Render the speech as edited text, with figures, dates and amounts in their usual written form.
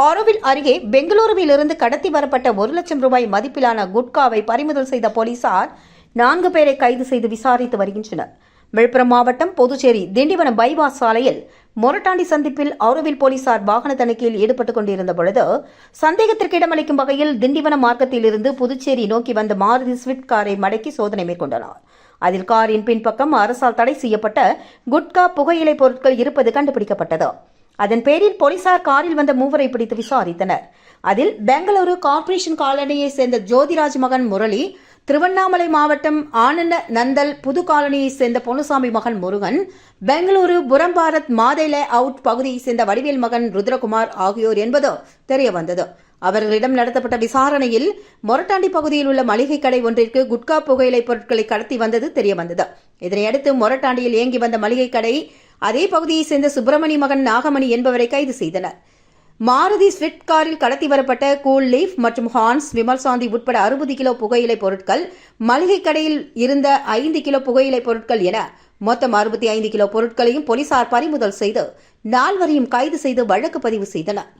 ஆரோவில் அருகே பெங்களூருவிலிருந்து கடத்தி வரப்பட்ட 1 லட்சம் ரூபாய் மதிப்பிலான குட்காவை பறிமுதல் செய்த போலீசார் 4 பேரை கைது செய்து விசாரித்து வருகின்றனர். விழுப்புரம் மாவட்டம் புதுச்சேரி திண்டிவனம் பைபாஸ் சாலையில் மொரட்டாண்டி சந்திப்பில் ஆரோவில் போலீசார் வாகன தணிக்கையில் ஈடுபட்டுக் கொண்டிருந்த பொழுது சந்தேகத்திற்கு இடமளிக்கும் வகையில் திண்டிவனம் மார்க்கத்திலிருந்து புதுச்சேரி நோக்கி வந்த மாருதி ஸ்விஃப்ட் காரை மடக்கி சோதனை மேற்கொண்டனர். அதில் காரின் பின்பக்கம் அரசால் தடை செய்யப்பட்ட குட்கா புகையிலை பொருட்கள் இருப்பது கண்டுபிடிக்கப்பட்டது. அதன் பேரில் போலீசார் காரில் வந்த 3 பிடித்து விசாரித்தனர். அதில் பெங்களூரு கார்ப்பரேஷன் காலனியை சேர்ந்த ஜோதிராஜ் மகன் முரளி, திருவண்ணாமலை மாவட்டம் ஆனந்த நந்தல் புது காலனியை சேர்ந்த பொன்னுசாமி மகன் முருகன், பெங்களூரு புரம்பாரத் மாதேலே அவுட் பகுதியை சேர்ந்த வடிவேல் மகன் ருத்ரகுமார் ஆகியோர் என்பது தெரியவந்தது. அவர்களிடம் நடத்தப்பட்ட விசாரணையில் மொரட்டாண்டி பகுதியில் உள்ள மளிகை கடை ஒன்றிற்கு குட்கா புகையிலை பொருட்களை கடத்தி வந்தது தெரியவந்தது. இதனையடுத்து மொரட்டாண்டியில் இயங்கி வந்த மளிகை கடை அதே பகுதியை சேர்ந்த சுப்பிரமணி மகன் நாகமணி என்பவரை கைது செய்தனர். மாருதி ஸ்விஃப்ட் காரில் கடத்தி வரப்பட்ட கூல் லீஃப் மற்றும் ஹார்ன்ஸ், விமல் சாந்தி உட்பட 60 கிலோ புகையிலை பொருட்கள், மளிகை கடையில் இருந்த 5 கிலோ புகையிலை பொருட்கள் என மொத்தம் 65 கிலோ பொருட்களையும் போலீசார் பறிமுதல் செய்து 4 கைது செய்து வழக்கு பதிவு செய்தனர்.